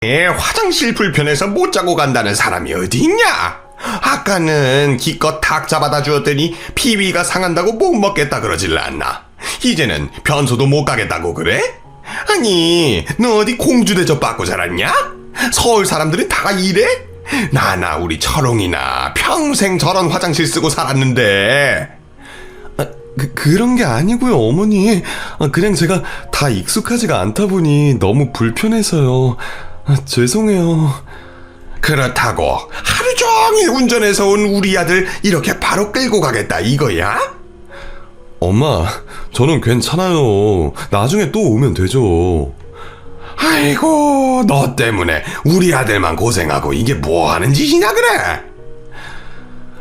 화장실 불편해서 못 자고 간다는 사람이 어디 있냐? 아까는 기껏 닭 잡아다 주었더니 피위가 상한다고 못 먹겠다 그러질 않나? 이제는 변소도 못 가겠다고 그래? 아니, 너 어디 공주 대접 받고 자랐냐? 서울 사람들은 다 이래? 나나 우리 철옹이나 평생 저런 화장실 쓰고 살았는데. 그런 게 아니고요, 어머니. 그냥 제가 다 익숙하지가 않다 보니 너무 불편해서요. 죄송해요. 그렇다고 하루 종일 운전해서 온 우리 아들 이렇게 바로 끌고 가겠다 이거야? 엄마, 저는 괜찮아요. 나중에 또 오면 되죠. 아이고, 너 때문에 우리 아들만 고생하고 이게 뭐 하는 짓이냐 그래?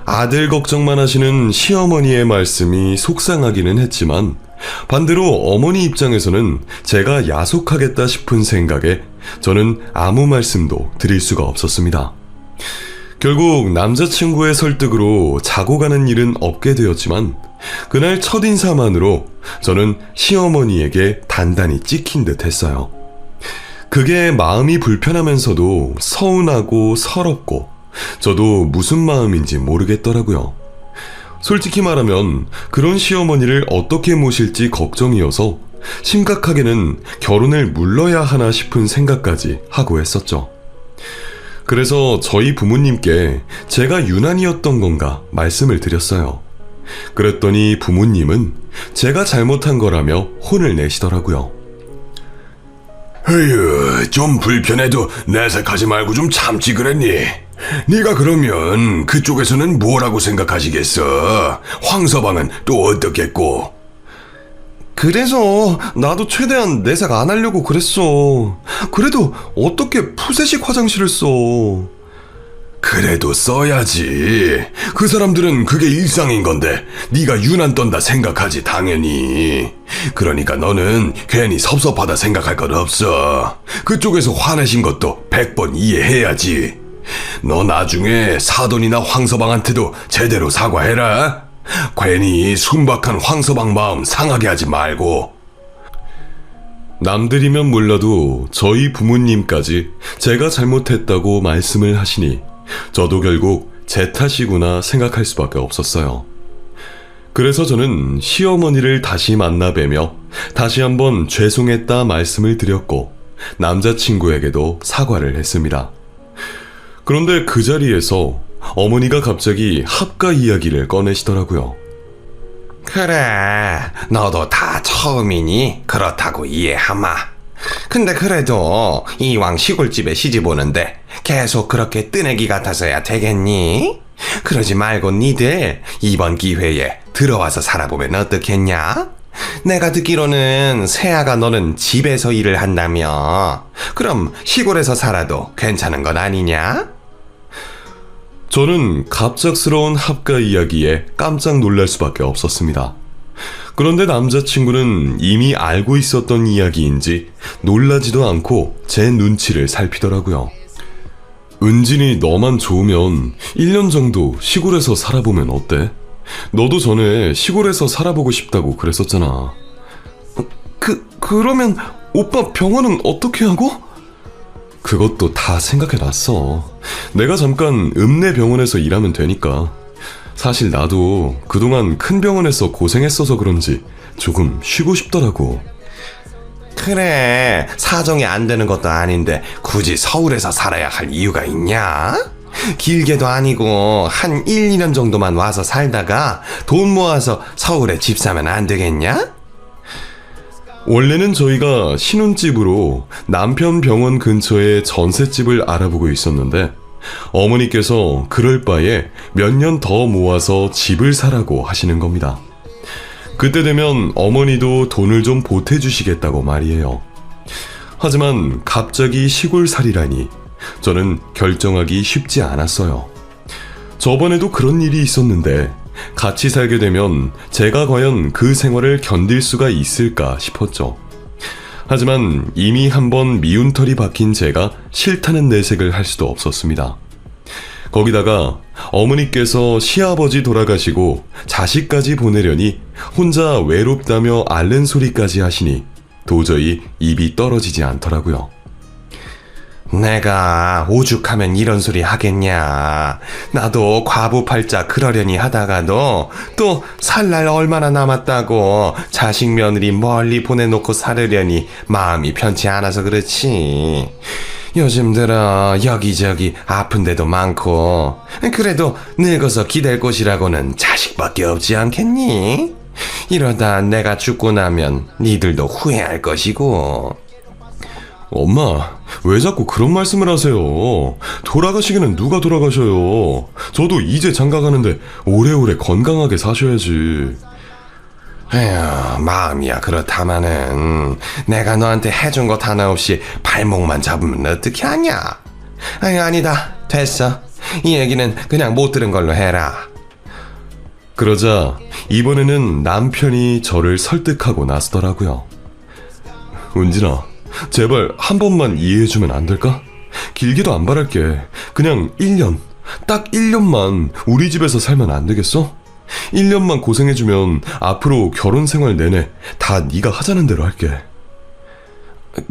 아들 걱정만 하시는 시어머니의 말씀이 속상하기는 했지만 반대로 어머니 입장에서는 제가 야속하겠다 싶은 생각에 저는 아무 말씀도 드릴 수가 없었습니다. 결국 남자친구의 설득으로 자고 가는 일은 없게 되었지만 그날 첫인사만으로 저는 시어머니에게 단단히 찍힌 듯 했어요. 그게 마음이 불편하면서도 서운하고 서럽고 저도 무슨 마음인지 모르겠더라고요. 솔직히 말하면 그런 시어머니를 어떻게 모실지 걱정이어서 심각하게는 결혼을 물러야 하나 싶은 생각까지 하고 했었죠. 그래서 저희 부모님께 제가 유난이었던 건가 말씀을 드렸어요. 그랬더니 부모님은 제가 잘못한 거라며 혼을 내시더라고요. 에휴, 좀 불편해도 내색하지 말고 좀 참지 그랬니? 네가 그러면 그쪽에서는 뭐라고 생각하시겠어? 황서방은 또 어떻겠고? 그래서 나도 최대한 내색 안 하려고 그랬어. 그래도 어떻게 푸세식 화장실을 써? 그래도 써야지. 그 사람들은 그게 일상인 건데 네가 유난 떤다 생각하지 당연히. 그러니까 너는 괜히 섭섭하다 생각할 것 없어. 그쪽에서 화내신 것도 100번 이해해야지. 너 나중에 사돈이나 황서방한테도 제대로 사과해라. 괜히 순박한 황서방 마음 상하게 하지 말고. 남들이면 몰라도 저희 부모님까지 제가 잘못했다고 말씀을 하시니 저도 결국 제 탓이구나 생각할 수밖에 없었어요. 그래서 저는 시어머니를 다시 만나 뵈며 다시 한번 죄송했다 말씀을 드렸고 남자친구에게도 사과를 했습니다. 그런데 그 자리에서 어머니가 갑자기 합가 이야기를 꺼내시더라고요. 그래, 너도 다 처음이니 그렇다고 이해하마. 근데 그래도 이왕 시골집에 시집 오는데 계속 그렇게 뜨내기 같아서야 되겠니? 그러지 말고 니들 이번 기회에 들어와서 살아보면 어떻겠냐? 내가 듣기로는 세아가 너는 집에서 일을 한다며. 그럼 시골에서 살아도 괜찮은 건 아니냐? 저는 갑작스러운 합가 이야기에 깜짝 놀랄 수밖에 없었습니다. 그런데 남자친구는 이미 알고 있었던 이야기인지 놀라지도 않고 제 눈치를 살피더라고요. 은진이 너만 좋으면 1년 정도 시골에서 살아보면 어때? 너도 전에 시골에서 살아보고 싶다고 그랬었잖아. 그러면 오빠 병원은 어떻게 하고? 그것도 다 생각해놨어. 내가 잠깐 읍내 병원에서 일하면 되니까. 사실 나도 그동안 큰 병원에서 고생했어서 그런지 조금 쉬고 싶더라고. 그래, 사정이 안 되는 것도 아닌데 굳이 서울에서 살아야 할 이유가 있냐? 길게도 아니고 한 1, 2년 정도만 와서 살다가 돈 모아서 서울에 집 사면 안 되겠냐? 원래는 저희가 신혼집으로 남편 병원 근처에 전셋집을 알아보고 있었는데 어머니께서 그럴 바에 몇 년 더 모아서 집을 사라고 하시는 겁니다. 그때 되면 어머니도 돈을 좀 보태주시겠다고 말이에요. 하지만 갑자기 시골살이라니 저는 결정하기 쉽지 않았어요. 저번에도 그런 일이 있었는데 같이 살게 되면 제가 과연 그 생활을 견딜 수가 있을까 싶었죠. 하지만 이미 한번 미운 털이 박힌 제가 싫다는 내색을 할 수도 없었습니다. 거기다가 어머니께서 시아버지 돌아가시고 자식까지 보내려니 혼자 외롭다며 앓는 소리까지 하시니 도저히 입이 떨어지지 않더라고요. 내가 오죽하면 이런 소리 하겠냐. 나도 과부팔자 그러려니 하다가도 또 살 날 얼마나 남았다고 자식 며느리 멀리 보내놓고 살으려니 마음이 편치 않아서 그렇지. 요즘 들어 여기저기 아픈 데도 많고 그래도 늙어서 기댈 곳이라고는 자식밖에 없지 않겠니? 이러다 내가 죽고 나면 니들도 후회할 것이고. 엄마, 왜 자꾸 그런 말씀을 하세요? 돌아가시기는 누가 돌아가셔요? 저도 이제 장가가는데 오래오래 건강하게 사셔야지. 에휴, 마음이야 그렇다마는 내가 너한테 해준 것 하나 없이 발목만 잡으면 어떻게 하냐? 아니다, 됐어. 이 얘기는 그냥 못 들은 걸로 해라. 그러자 이번에는 남편이 저를 설득하고 나서더라고요. 은진아, 제발 한 번만 이해해주면 안 될까? 길게도 안 바랄게. 그냥 1년, 딱 1년만 우리 집에서 살면 안 되겠어? 1년만 고생해주면 앞으로 결혼 생활 내내 다 네가 하자는 대로 할게.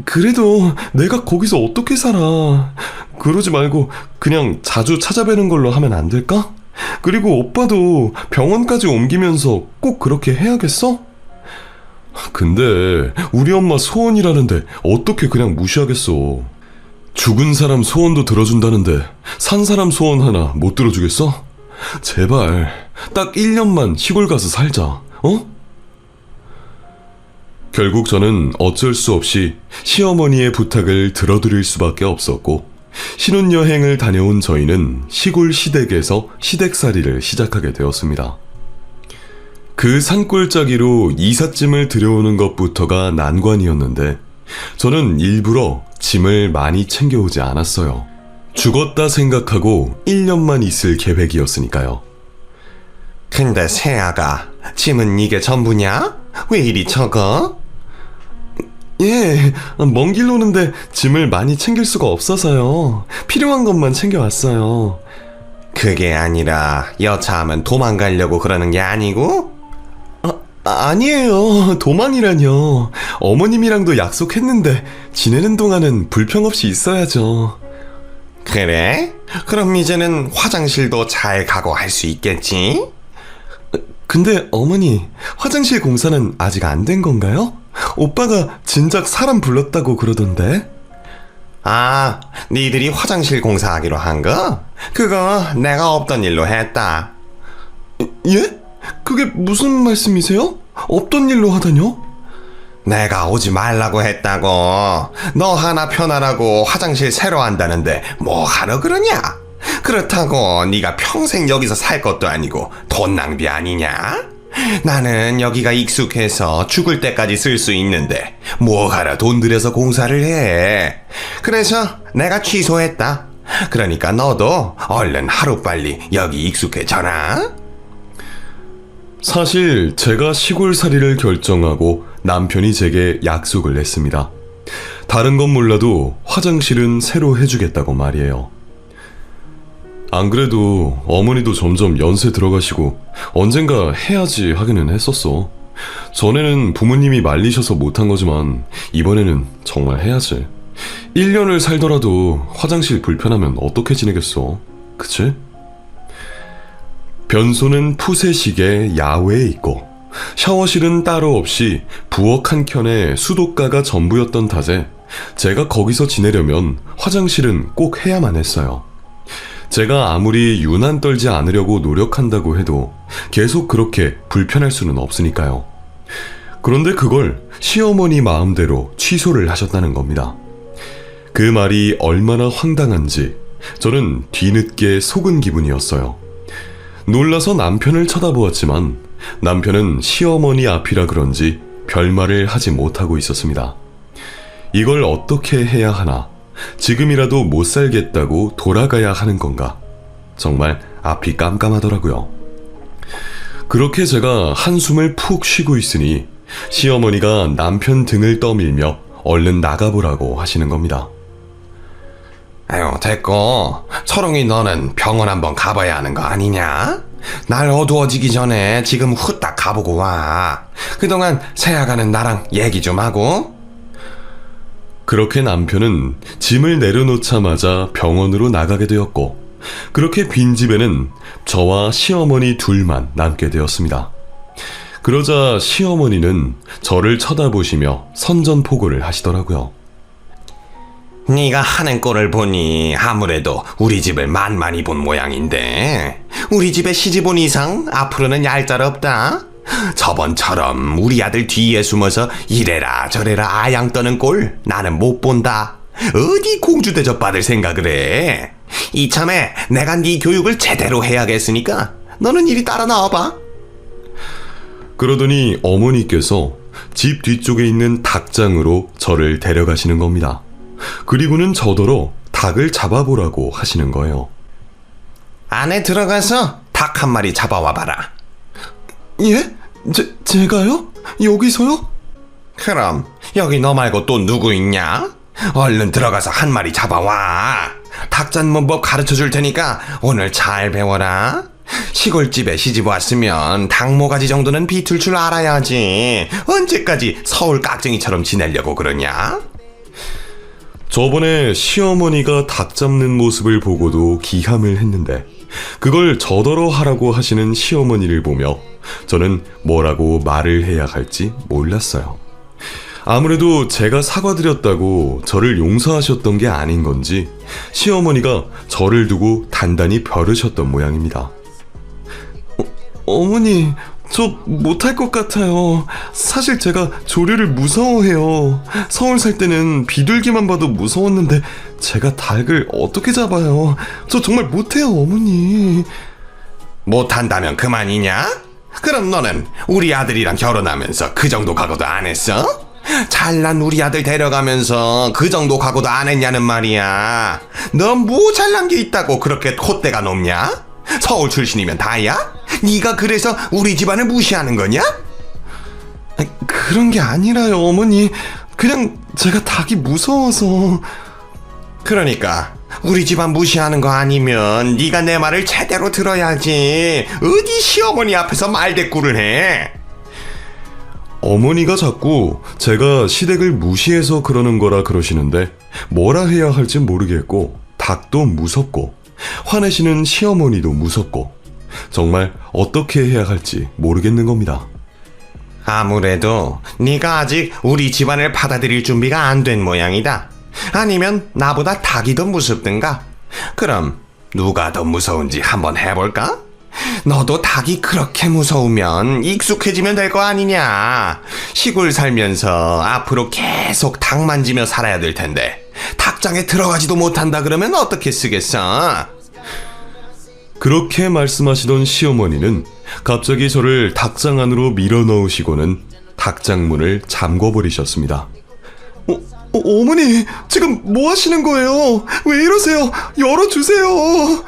그래도 내가 거기서 어떻게 살아? 그러지 말고 그냥 자주 찾아뵈는 걸로 하면 안 될까? 그리고 오빠도 병원까지 옮기면서 꼭 그렇게 해야겠어? 근데 우리 엄마 소원이라는데 어떻게 그냥 무시하겠어. 죽은 사람 소원도 들어준다는데 산 사람 소원 하나 못 들어주겠어? 제발 딱 1년만 시골 가서 살자, 어? 결국 저는 어쩔 수 없이 시어머니의 부탁을 들어드릴 수밖에 없었고, 신혼여행을 다녀온 저희는 시골 시댁에서 시댁살이를 시작하게 되었습니다. 그 산골짜기로 이삿짐을 들여오는 것부터가 난관이었는데 저는 일부러 짐을 많이 챙겨오지 않았어요. 죽었다 생각하고 1년만 있을 계획이었으니까요. 근데 세아가 짐은 이게 전부냐? 왜 이리 적어? 예, 먼 길 오는데 짐을 많이 챙길 수가 없어서요. 필요한 것만 챙겨왔어요. 그게 아니라 여차하면 도망가려고 그러는 게 아니고? 아니에요. 도망이라뇨. 어머님이랑도 약속했는데 지내는 동안은 불평 없이 있어야죠. 그래? 그럼 이제는 화장실도 잘 가고 할 수 있겠지? 근데 어머니, 화장실 공사는 아직 안 된 건가요? 오빠가 진작 사람 불렀다고 그러던데. 아, 니들이 화장실 공사하기로 한 거? 그거 내가 없던 일로 했다. 예? 그게 무슨 말씀이세요? 없던 일로 하다뇨? 내가 오지 말라고 했다고. 너 하나 편하라고 화장실 새로 한다는데 뭐 하러 그러냐? 그렇다고 네가 평생 여기서 살 것도 아니고 돈 낭비 아니냐? 나는 여기가 익숙해서 죽을 때까지 쓸 수 있는데 뭐하러 돈 들여서 공사를 해. 그래서 내가 취소했다. 그러니까 너도 얼른 하루빨리 여기 익숙해져라. 사실 제가 시골살이를 결정하고 남편이 제게 약속을 냈습니다. 다른 건 몰라도 화장실은 새로 해주겠다고 말이에요. 안 그래도 어머니도 점점 연세 들어가시고 언젠가 해야지 하기는 했었어. 전에는 부모님이 말리셔서 못한 거지만 이번에는 정말 해야지. 1년을 살더라도 화장실 불편하면 어떻게 지내겠어, 그치? 변소는 푸세식에 야외에 있고 샤워실은 따로 없이 부엌 한 켠에 수도가가 전부였던 탓에 제가 거기서 지내려면 화장실은 꼭 해야만 했어요. 제가 아무리 유난 떨지 않으려고 노력한다고 해도 계속 그렇게 불편할 수는 없으니까요. 그런데 그걸 시어머니 마음대로 취소를 하셨다는 겁니다. 그 말이 얼마나 황당한지 저는 뒤늦게 속은 기분이었어요. 놀라서 남편을 쳐다보았지만 남편은 시어머니 앞이라 그런지 별말을 하지 못하고 있었습니다. 이걸 어떻게 해야 하나? 지금이라도 못 살겠다고 돌아가야 하는 건가? 정말 앞이 깜깜하더라고요. 그렇게 제가 한숨을 푹 쉬고 있으니 시어머니가 남편 등을 떠밀며 얼른 나가보라고 하시는 겁니다. 아유, 됐고 철웅이 너는 병원 한번 가봐야 하는 거 아니냐? 날 어두워지기 전에 지금 후딱 가보고 와. 그동안 세아가는 나랑 얘기 좀 하고. 그렇게 남편은 짐을 내려놓자마자 병원으로 나가게 되었고, 그렇게 빈집에는 저와 시어머니 둘만 남게 되었습니다. 그러자 시어머니는 저를 쳐다보시며 선전포고를 하시더라고요. 네가 하는 꼴을 보니 아무래도 우리 집을 만만히 본 모양인데, 우리 집에 시집 온 이상 앞으로는 얄짤 없다. 저번처럼 우리 아들 뒤에 숨어서 이래라 저래라 아양 떠는 꼴 나는 못 본다. 어디 공주 대접 받을 생각을 해. 이참에 내가 네 교육을 제대로 해야겠으니까 너는 이리 따라 나와봐. 그러더니 어머니께서 집 뒤쪽에 있는 닭장으로 저를 데려가시는 겁니다. 그리고는 저더러 닭을 잡아보라고 하시는 거예요. 안에 들어가서 닭 한 마리 잡아와봐라. 예? 제가요? 여기서요? 그럼 여기 너 말고 또 누구 있냐? 얼른 들어가서 한 마리 잡아와. 닭잡는법 가르쳐줄 테니까 오늘 잘 배워라. 시골집에 시집 왔으면 닭모가지 정도는 비틀 줄 알아야지. 언제까지 서울 깍쟁이처럼 지내려고 그러냐? 저번에 시어머니가 닭 잡는 모습을 보고도 기함을 했는데, 그걸 저더러 하라고 하시는 시어머니를 보며 저는 뭐라고 말을 해야 할지 몰랐어요. 아무래도 제가 사과드렸다고 저를 용서하셨던 게 아닌 건지 시어머니가 저를 두고 단단히 벼르셨던 모양입니다. 어머니, 저 못할 것 같아요. 사실 제가 조류를 무서워해요. 서울 살 때는 비둘기만 봐도 무서웠는데 제가 닭을 어떻게 잡아요? 저 정말 못해요, 어머니. 못한다면 그만이냐? 그럼 너는 우리 아들이랑 결혼하면서 그 정도 각오도 안 했어? 잘난 우리 아들 데려가면서 그 정도 각오도 안 했냐는 말이야. 너 뭐 잘난 게 있다고 그렇게 콧대가 높냐? 서울 출신이면 다야? 네가 그래서 우리 집안을 무시하는 거냐? 그런 게 아니라요, 어머니. 그냥 제가 닭이 무서워서. 그러니까 우리 집안 무시하는 거 아니면 네가 내 말을 제대로 들어야지. 어디 시어머니 앞에서 말대꾸를 해. 어머니가 자꾸 제가 시댁을 무시해서 그러는 거라 그러시는데 뭐라 해야 할지 모르겠고, 닭도 무섭고 화내시는 시어머니도 무섭고, 정말 어떻게 해야 할지 모르겠는 겁니다. 아무래도 네가 아직 우리 집안을 받아들일 준비가 안 된 모양이다. 아니면 나보다 닭이 더 무섭든가. 그럼 누가 더 무서운지 한번 해볼까? 너도 닭이 그렇게 무서우면 익숙해지면 될 거 아니냐. 시골 살면서 앞으로 계속 닭 만지며 살아야 될 텐데 닭장에 들어가지도 못한다 그러면 어떻게 쓰겠어? 그렇게 말씀하시던 시어머니는 갑자기 저를 닭장 안으로 밀어넣으시고는 닭장 문을 잠궈버리셨습니다. 어머니, 지금 뭐 하시는 거예요? 왜 이러세요? 열어주세요.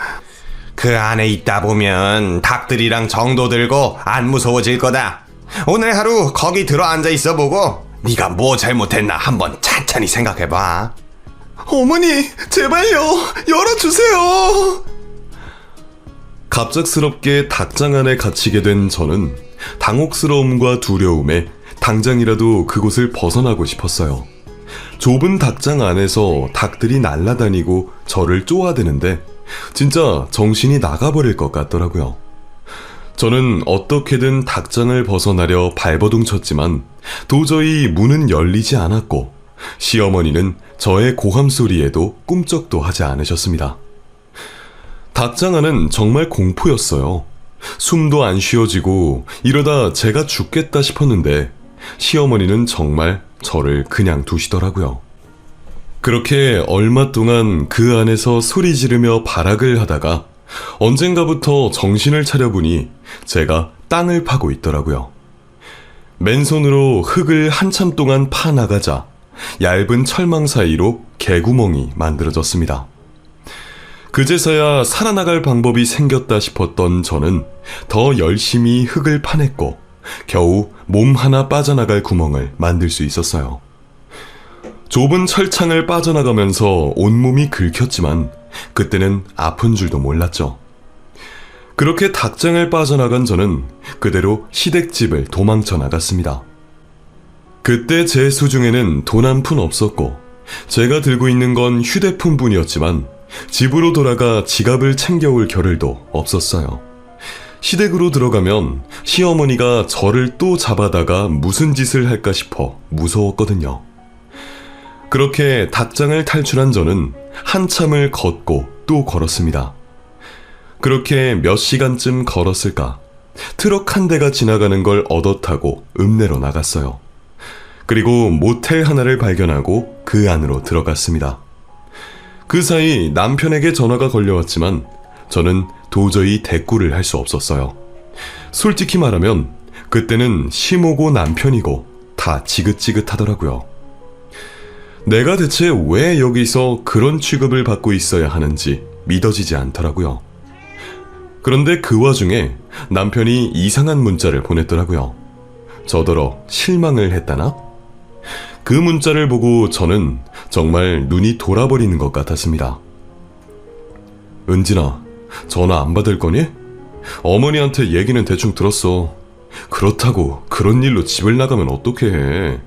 그 안에 있다 보면 닭들이랑 정도 들고 안 무서워질 거다. 오늘 하루 거기 들어 앉아 있어 보고 네가 뭐 잘못했나 한번 찬찬히 생각해봐. 어머니, 제발요, 열어주세요. 갑작스럽게 닭장 안에 갇히게 된 저는 당혹스러움과 두려움에 당장이라도 그곳을 벗어나고 싶었어요. 좁은 닭장 안에서 닭들이 날아다니고 저를 쪼아대는데 진짜 정신이 나가버릴 것 같더라고요. 저는 어떻게든 닭장을 벗어나려 발버둥 쳤지만 도저히 문은 열리지 않았고, 시어머니는 저의 고함 소리에도 꿈쩍도 하지 않으셨습니다. 닭장 안은 정말 공포였어요. 숨도 안 쉬어지고 이러다 제가 죽겠다 싶었는데 시어머니는 정말 저를 그냥 두시더라고요. 그렇게 얼마 동안 그 안에서 소리 지르며 발악을 하다가 언젠가부터 정신을 차려보니 제가 땅을 파고 있더라고요. 맨손으로 흙을 한참 동안 파나가자 얇은 철망 사이로 개구멍이 만들어졌습니다. 그제서야 살아나갈 방법이 생겼다 싶었던 저는 더 열심히 흙을 파냈고 겨우 몸 하나 빠져나갈 구멍을 만들 수 있었어요. 좁은 철창을 빠져나가면서 온몸이 긁혔지만 그때는 아픈 줄도 몰랐죠. 그렇게 닭장을 빠져나간 저는 그대로 시댁집을 도망쳐 나갔습니다. 그때 제 수중에는 돈 한 푼 없었고 제가 들고 있는 건 휴대폰뿐이었지만 집으로 돌아가 지갑을 챙겨올 겨를도 없었어요. 시댁으로 들어가면 시어머니가 저를 또 잡아다가 무슨 짓을 할까 싶어 무서웠거든요. 그렇게 닭장을 탈출한 저는 한참을 걷고 또 걸었습니다. 그렇게 몇 시간쯤 걸었을까? 트럭 한 대가 지나가는 걸 얻어 타고 읍내로 나갔어요. 그리고 모텔 하나를 발견하고 그 안으로 들어갔습니다. 그 사이 남편에게 전화가 걸려왔지만 저는 도저히 대꾸를 할 수 없었어요. 솔직히 말하면 그때는 시모고 남편이고 다 지긋지긋하더라고요. 내가 대체 왜 여기서 그런 취급을 받고 있어야 하는지 믿어지지 않더라고요. 그런데 그 와중에 남편이 이상한 문자를 보냈더라고요. 저더러 실망을 했다나? 그 문자를 보고 저는 정말 눈이 돌아버리는 것 같았습니다. 은진아, 전화 안 받을 거니? 어머니한테 얘기는 대충 들었어. 그렇다고 그런 일로 집을 나가면 어떡해.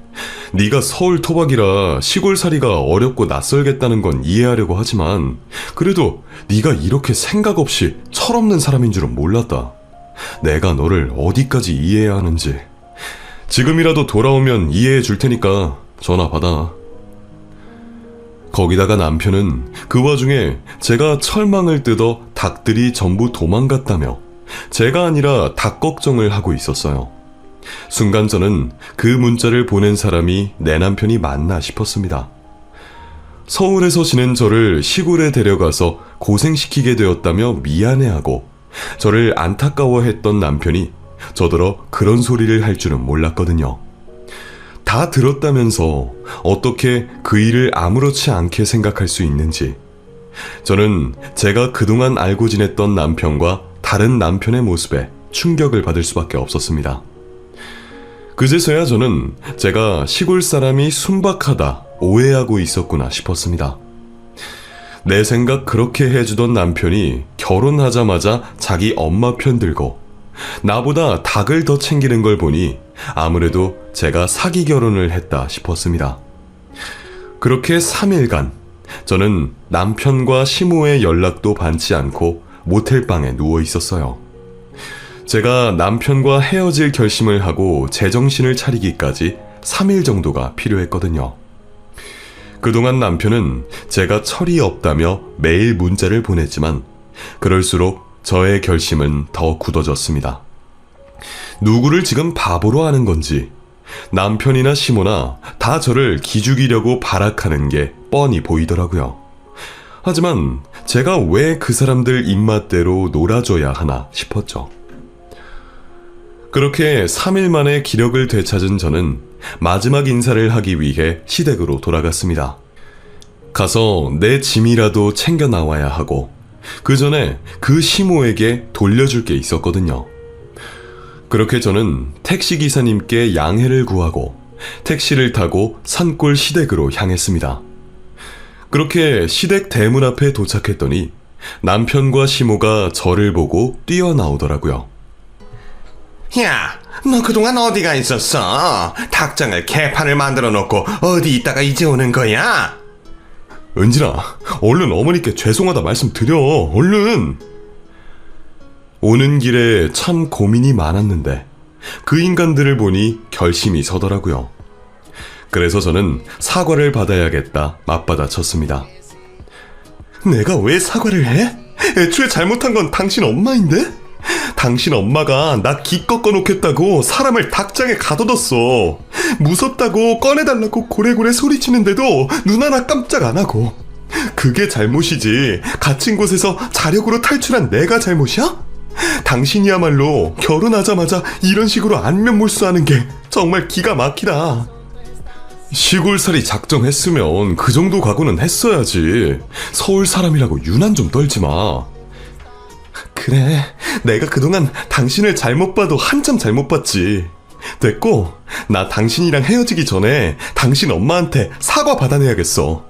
네가 서울 토박이라 시골살이가 어렵고 낯설겠다는 건 이해하려고 하지만 그래도 네가 이렇게 생각 없이 철없는 사람인 줄은 몰랐다. 내가 너를 어디까지 이해해야 하는지. 지금이라도 돌아오면 이해해 줄 테니까 전화 받아. 거기다가 남편은 그 와중에 제가 철망을 뜯어 닭들이 전부 도망갔다며 제가 아니라 닭 걱정을 하고 있었어요. 순간 저는 그 문자를 보낸 사람이 내 남편이 맞나 싶었습니다. 서울에서 지낸 저를 시골에 데려가서 고생시키게 되었다며 미안해하고 저를 안타까워했던 남편이 저더러 그런 소리를 할 줄은 몰랐거든요. 다 들었다면서 어떻게 그 일을 아무렇지 않게 생각할 수 있는지. 저는 제가 그동안 알고 지냈던 남편과 다른 남편의 모습에 충격을 받을 수밖에 없었습니다. 그제서야 저는 제가 시골 사람이 순박하다 오해하고 있었구나 싶었습니다. 내 생각 그렇게 해주던 남편이 결혼하자마자 자기 엄마 편 들고 나보다 닭을 더 챙기는 걸 보니 아무래도 제가 사기 결혼을 했다 싶었습니다. 그렇게 3일간 저는 남편과 시모의 연락도 받지 않고 모텔방에 누워 있었어요. 제가 남편과 헤어질 결심을 하고 제정신을 차리기까지 3일 정도가 필요했거든요. 그동안 남편은 제가 철이 없다며 매일 문자를 보냈지만 그럴수록 저의 결심은 더 굳어졌습니다. 누구를 지금 바보로 하는 건지 남편이나 시모나 다 저를 기죽이려고 발악하는 게 뻔히 보이더라고요. 하지만 제가 왜 그 사람들 입맛대로 놀아줘야 하나 싶었죠. 그렇게 3일 만에 기력을 되찾은 저는 마지막 인사를 하기 위해 시댁으로 돌아갔습니다. 가서 내 짐이라도 챙겨 나와야 하고 그 전에 그 시모에게 돌려줄 게 있었거든요. 그렇게 저는 택시기사님께 양해를 구하고 택시를 타고 산골 시댁으로 향했습니다. 그렇게 시댁 대문 앞에 도착했더니 남편과 시모가 저를 보고 뛰어나오더라고요. 야, 너 그동안 어디가 있었어? 닭장을 개판을 만들어 놓고 어디 있다가 이제 오는 거야? 은진아, 얼른 어머니께 죄송하다 말씀드려, 얼른! 오는 길에 참 고민이 많았는데 그 인간들을 보니 결심이 서더라고요. 그래서 저는 사과를 받아야겠다 맞받아쳤습니다. 내가 왜 사과를 해? 애초에 잘못한 건 당신 엄마인데? 당신 엄마가 나 기껏 꺼놓겠다고 사람을 닭장에 가둬뒀어. 무섭다고 꺼내달라고 고래고래 소리치는데도 눈 하나 깜짝 안 하고. 그게 잘못이지 갇힌 곳에서 자력으로 탈출한 내가 잘못이야? 당신이야말로 결혼하자마자 이런 식으로 안면몰수하는 게 정말 기가 막히다. 시골살이 작정했으면 그 정도 각오는 했어야지. 서울 사람이라고 유난 좀 떨지 마. 그래, 내가 그동안 당신을 잘못 봐도 한참 잘못 봤지. 됐고, 나 당신이랑 헤어지기 전에 당신 엄마한테 사과 받아내야겠어.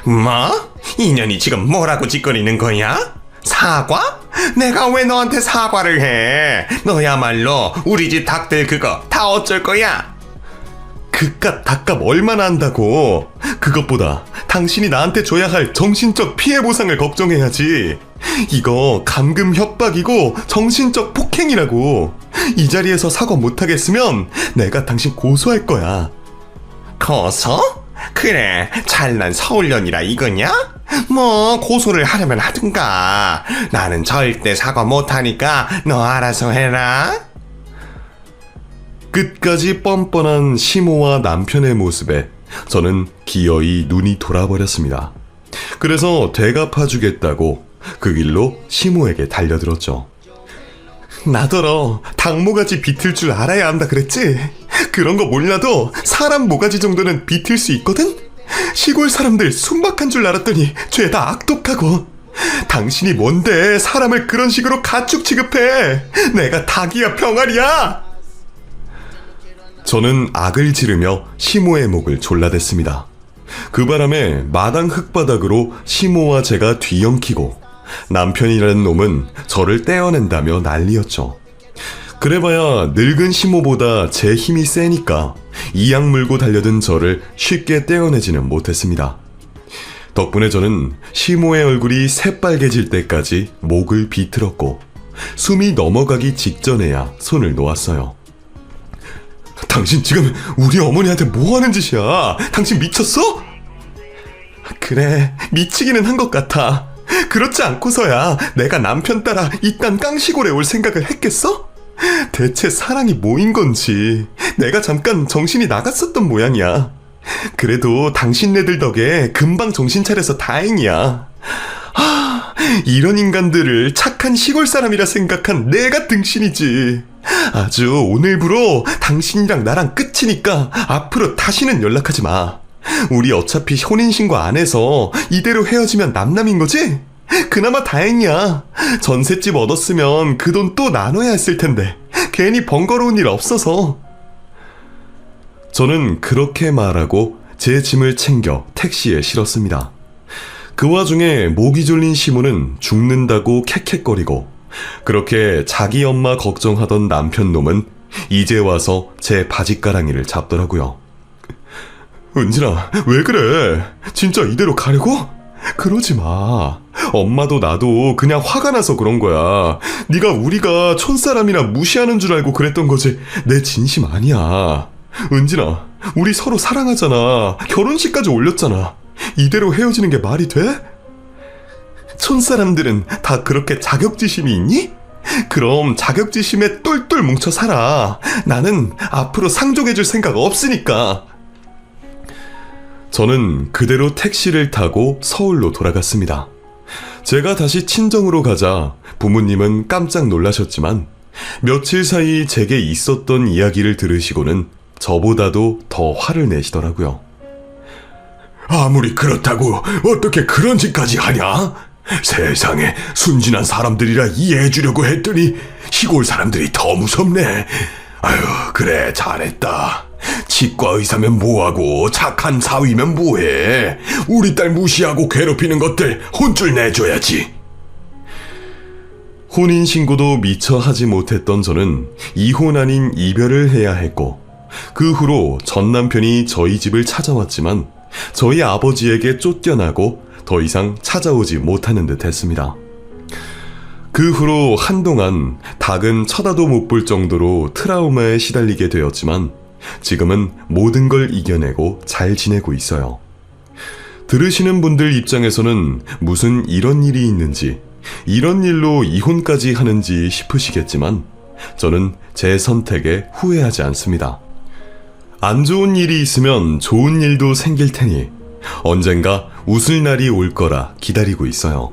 뭐? 인연이 지금 뭐라고 짓거리는 거야? 사과? 내가 왜 너한테 사과를 해? 너야말로 우리 집 닭들 그거 다 어쩔 거야? 그깟 닭값 얼마나 한다고. 그것보다 당신이 나한테 줘야 할 정신적 피해 보상을 걱정해야지. 이거 감금 협박이고 정신적 폭행이라고. 이 자리에서 사과 못하겠으면 내가 당신 고소할 거야. 고소? 그래, 잘난 서울년이라 이거냐? 뭐 고소를 하려면 하든가. 나는 절대 사과 못하니까 너 알아서 해라. 끝까지 뻔뻔한 시모와 남편의 모습에 저는 기어이 눈이 돌아버렸습니다. 그래서 되갚아주겠다고 그 길로 시모에게 달려들었죠. 나더러 닭 모가지 비틀 줄 알아야 한다 그랬지? 그런 거 몰라도 사람 모가지 정도는 비틀 수 있거든? 시골 사람들 순박한 줄 알았더니 죄다 악독하고. 당신이 뭔데 사람을 그런 식으로 가축 취급해? 내가 닭이야 병아리야? 저는 악을 지르며 시모의 목을 졸라댔습니다. 그 바람에 마당 흙바닥으로 시모와 제가 뒤엉키고 남편이라는 놈은 저를 떼어낸다며 난리였죠. 그래봐야 늙은 시모보다 제 힘이 세니까 이악 물고 달려든 저를 쉽게 떼어내지는 못했습니다. 덕분에 저는 시모의 얼굴이 새빨개질 때까지 목을 비틀었고 숨이 넘어가기 직전에야 손을 놓았어요. 당신 지금 우리 어머니한테 뭐 하는 짓이야? 당신 미쳤어? 그래, 미치기는 한 것 같아. 그렇지 않고서야 내가 남편 따라 이딴 깡시골에 올 생각을 했겠어? 대체 사랑이 뭐인 건지 내가 잠깐 정신이 나갔었던 모양이야. 그래도 당신네들 덕에 금방 정신 차려서 다행이야. 이런 인간들을 착한 시골 사람이라 생각한 내가 등신이지. 아주 오늘부로 당신이랑 나랑 끝이니까 앞으로 다시는 연락하지 마. 우리 어차피 혼인신고 안 해서 이대로 헤어지면 남남인 거지? 그나마 다행이야. 전셋집 얻었으면 그 돈 또 나눠야 했을 텐데 괜히 번거로운 일 없어서. 저는 그렇게 말하고 제 짐을 챙겨 택시에 실었습니다. 그 와중에 목이 졸린 시모는 죽는다고 캑캑거리고, 그렇게 자기 엄마 걱정하던 남편 놈은 이제 와서 제 바짓가랑이를 잡더라고요. 은진아, 왜 그래? 진짜 이대로 가려고? 그러지 마. 엄마도 나도 그냥 화가 나서 그런 거야. 네가 우리가 촌사람이나 무시하는 줄 알고 그랬던 거지 내 진심 아니야. 은진아, 우리 서로 사랑하잖아. 결혼식까지 올렸잖아. 이대로 헤어지는 게 말이 돼? 촌사람들은 다 그렇게 자격지심이 있니? 그럼 자격지심에 똘똘 뭉쳐 살아. 나는 앞으로 상종해줄 생각 없으니까. 저는 그대로 택시를 타고 서울로 돌아갔습니다. 제가 다시 친정으로 가자 부모님은 깜짝 놀라셨지만 며칠 사이 제게 있었던 이야기를 들으시고는 저보다도 더 화를 내시더라고요. 아무리 그렇다고 어떻게 그런 짓까지 하냐? 세상에 순진한 사람들이라 이해해주려고 했더니 시골 사람들이 더 무섭네. 아유, 그래, 잘했다. 치과 의사면 뭐하고 착한 사위면 뭐해. 우리 딸 무시하고 괴롭히는 것들 혼쭐 내줘야지. 혼인신고도 미처 하지 못했던 저는 이혼 아닌 이별을 해야 했고, 그 후로 전 남편이 저희 집을 찾아왔지만 저희 아버지에게 쫓겨나고 더 이상 찾아오지 못하는 듯 했습니다. 그 후로 한동안 닭은 쳐다도 못 볼 정도로 트라우마에 시달리게 되었지만 지금은 모든 걸 이겨내고 잘 지내고 있어요. 들으시는 분들 입장에서는 무슨 이런 일이 있는지, 이런 일로 이혼까지 하는지 싶으시겠지만 저는 제 선택에 후회하지 않습니다. 안 좋은 일이 있으면 좋은 일도 생길 테니 언젠가 웃을 날이 올 거라 기다리고 있어요.